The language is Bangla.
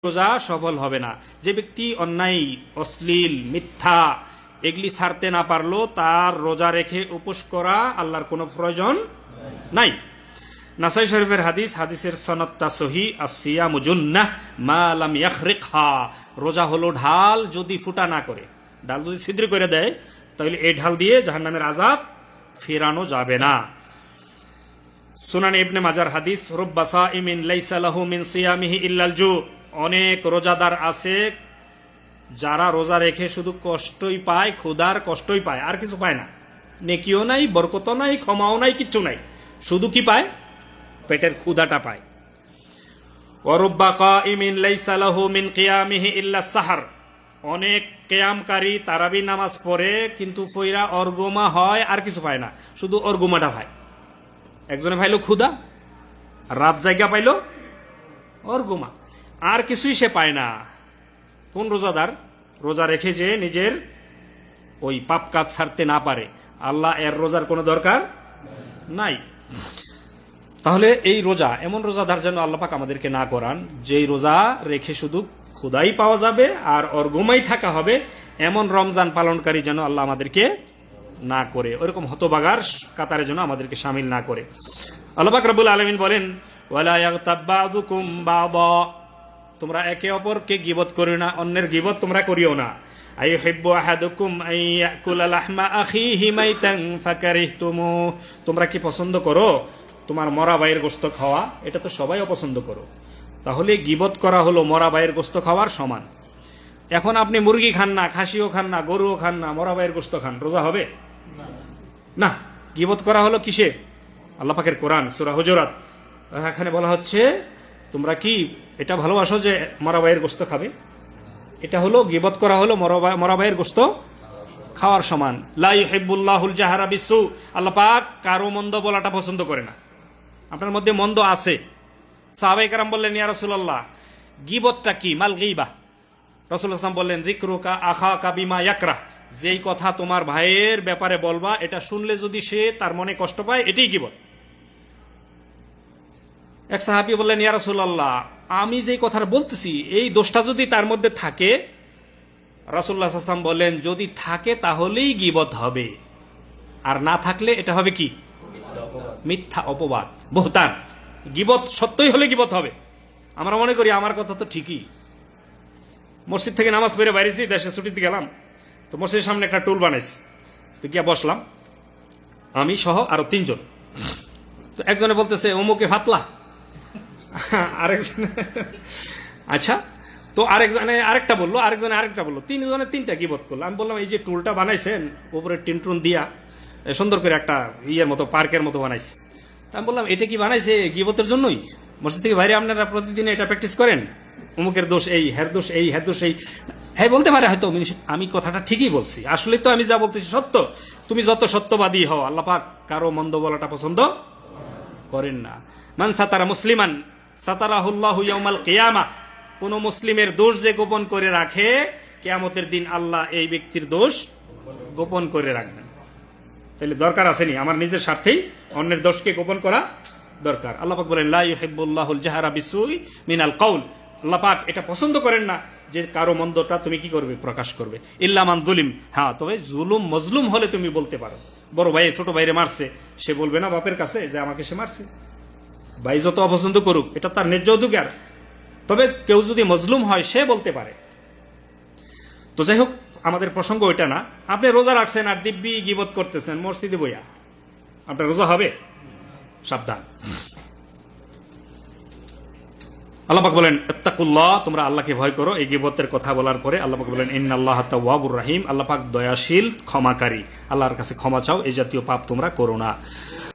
রোজা সফল হবে না। যে ব্যক্তি অন্যায়, অশ্লীল, মিথ্যা এগুলি ছাড়তে না পারলো তার রোজা রেখে উপোস করা আল্লাহর কোনো প্রয়োজন নাই। নাসাই শরীফের হাদিস, হাদিসের সনদটা সহি, আসিয়ামু জুন্নাহ মা লাম ইয়াখরিকহা, রোজা হলো ঢাল যদি ফুটা না করে। ঢাল যদি ছিদ্র করে দেয় তাহলে এই ঢাল দিয়ে জাহান্নামের আযাব ফেরানো যাবে না। সুনান ইবনে মাজার হাদিস, রুব্বা সাইমিন লাইসা লাহু মিন সিয়ামিহি ইল্লাল জু, অনেক রোজাদার আছে যারা রোজা রেখে শুধু কষ্টই পায়, ক্ষুধার কষ্টই পায়, আর কিছু পায় না। নেকিও নাই, বরকতও নাই, ক্ষমাও নাই, কিচ্ছু নাই, শুধু কি পায়? পেটের ক্ষুধাটা পায়। ওয়ারুব্বা কাইমিন লাইসা লাহু মিন কিয়ামিহি ইল্লা সাহার, অনেক কিয়ামকারী তারাবি নামাজ পড়ে কিন্তু পয়রা অর্গমা হয়, আর কিছু পায় না, শুধু অর্গমাটা পায়। একজনে পাইলো ক্ষুধা, রাত জায়গা পাইলো অর্গমা, আর কিছুই সে পায় না। কোন রোজাদার? রোজা রেখে যে নিজের ওই পাপ কাজ ছাড়তে না পারে, আল্লাহ এর রোজার কোনো দরকার নাই। তাহলে এই রোজা, এমন রোজাদার যেন আল্লাহ পাক আমাদেরকে না করান যেই রোজা রেখে শুধু ক্ষুধাই পাওয়া যাবে আর অর্গমাই থাকা হবে, এমন রমজান পালনকারী যেন আল্লাহ আমাদেরকে না করে, ওইরকম হতবাগার কাতারে যেন আমাদেরকে শামিল না করে। আল্লাহ পাক রব্বুল আলামিন বলেন, ওয়ালা ইয়াগতাব বা'দুকুম বা'দা, তোমরা একে অপরকে গীবত করিও না, অন্যের গীবত তোমরা করিও না। আইয়ুহিব্বু আহাদুকুম আন ইয়াকুলা লাহমা আখিহি মাইতান ফাকারিহতুমু, তোমরা কি পছন্দ করো তোমার মরা ভাইয়ের গোশত খাওয়া? এটা তো সবাই অপছন্দ করো। তাহলে গীবত করা হলো মরা ভাইয়ের গোশত খাওয়ার সমান। এখন আপনি মুরগি খান না, খাসিও খান না, গরুও খান না, মরা ভাইয়ের গোশত খান, রোজা হবে না। গীবত করা হলো কিসে? আল্লাহ পাকের কোরআন সূরা হুজুরাত, এখানে বলা হচ্ছে তোমরা কি এটা ভালোবাসো যে মরা ভাইয়ের গোশত খাবে? এটা হলো গীবত করা হলো মরা ভাইয়ের গোশত খাওয়ার সমান। লা ইউহিব্বুল্লাহুল জাহরা বিসু, আল্লাহ পাক কারো মন্দ বলাটা পছন্দ করে না। আপনার মধ্যে মন্দ আছে, সাহাবায়ে কেরাম বললেন, ইয়া রাসূলুল্লাহ গীবতটা কি? মাল গীবা। রাসূলুল্লাহ সাল্লাল্লাহু আলাইহি ওয়াসাল্লাম বললেন, যিকরুকা আখাকা বিমা ইয়াকরাহ, যেই কথা তোমার ভাইয়ের ব্যাপারে বলবা এটা শুনলে যদি সে তার মনে কষ্ট পায়, এটাই গীবত। এক সাহাবী বললেন, ইয়া রাসূলুল্লাহ আমি যেই কথাটা বলতেছি এই দোষটা যদি তার মধ্যে থাকে? রাসূলুল্লাহ সাল্লাল্লাহু আলাইহি ওয়াসাল্লাম বললেন, যদি থাকে তাহলেই গীবত হবে, আর না থাকলে এটা হবে কি? মিথ্যা অপবাদ, বহতান। গীবত সত্যই হলে গীবত হবে। আমরা মনে করি আমার কথা তো ঠিকই। মসজিদ থেকে নামাজ পড়ে বাইরেছি, দেশে ছুটিতে গেলাম, তো মসজিদের সামনে একটা টুল বানাইছি, তো গিয়া বসলাম আমি সহ আরো 3 জন। তো একজনে বলতেছে অমুকে ফাতলা, আরেকজন আচ্ছা, তো আরেকজনে আরেকটা বললো, আরেকজনে আরেকটা বললো, 3 জনে 3টা গীবত করলো। আমি বললাম, এই যে টুলটা বানাইছেন উপরে টিনটুন দিয়া সুন্দর করে একটা ইয়ের মতো পার্কের মতো বানাইছে, আমি বললাম এটা কি বানাইছে গীবতের জন্যই? মসজিদ থেকে বাইরে আপনারা প্রতিদিন এটা প্র্যাকটিস করেন, অমুকের দোষ এই, হ্যার দোষ এই, হ্যার দোষ এই। হ্যাঁ বলতে পারে হয়তো আমি কথাটা ঠিকই বলছি, আসলে তো আমি যা বলতেছি সত্য। তুমি যত সত্যবাদী হও, আল্লাহ পাক কারো মন্দ বলাটা পছন্দ করেন না। মান সাতারা মুসলিমান সাতারাহুল্লাহু ইয়াউমাল কিয়ামা, কোন মুসলিমের দোষ যে গোপন করে রাখে, কিয়ামতের দিন আল্লাহ এই ব্যক্তির দোষ গোপন করে রাখবেন। তাহলে দরকার আসেনি আমার নিজের স্বার্থেই অন্যের দোষকে গোপন করা দরকার। আল্লাহ পাক বলেন, লা ইউহিব্বুল্লাহুল জাহরা বিসুই মিনাল কাউল, আল্লাহ পাক এটা পছন্দ করেন না যে কারো মন্দটা তুমি কি করবে? প্রকাশ করবে। ইল্লা মান যুলিম, হ্যাঁ তবে জুলুম মজলুম হলে তুমি বলতে পারো। বড় ভাই ছোট ভাইরে মারছে, সে বলবে না বাপের কাছে যে আমাকে সে মারছে? ভাই যত অপছন্দ করুক, এটা তার ন্যায্য অধিকার। তবে কেউ যদি মজলুম হয় সে বলতে পারে। তো যাই হোক, আমাদের প্রসঙ্গ ওইটা না। আপনি রোজা রাখছেন আর দিব্যি গীবত করতেছেন মসজিদে বইয়া, আপনার রোজা হবে? সাবধান। আল্লাহ পাক বলেন, ইত্তাকুল্লাহ, তোমরা আল্লাহকে ভয় করো। এই গীবতের কথা বলার পরে আল্লাহ পাক বলেন, ইন্নাল্লাহা তাওয়াবুর রাহিম, আল্লাহ পাক দয়াশীল ক্ষমাকারী, আল্লাহর কাছে ক্ষমা চাও, এই জাতীয় পাপ তোমরা করো না।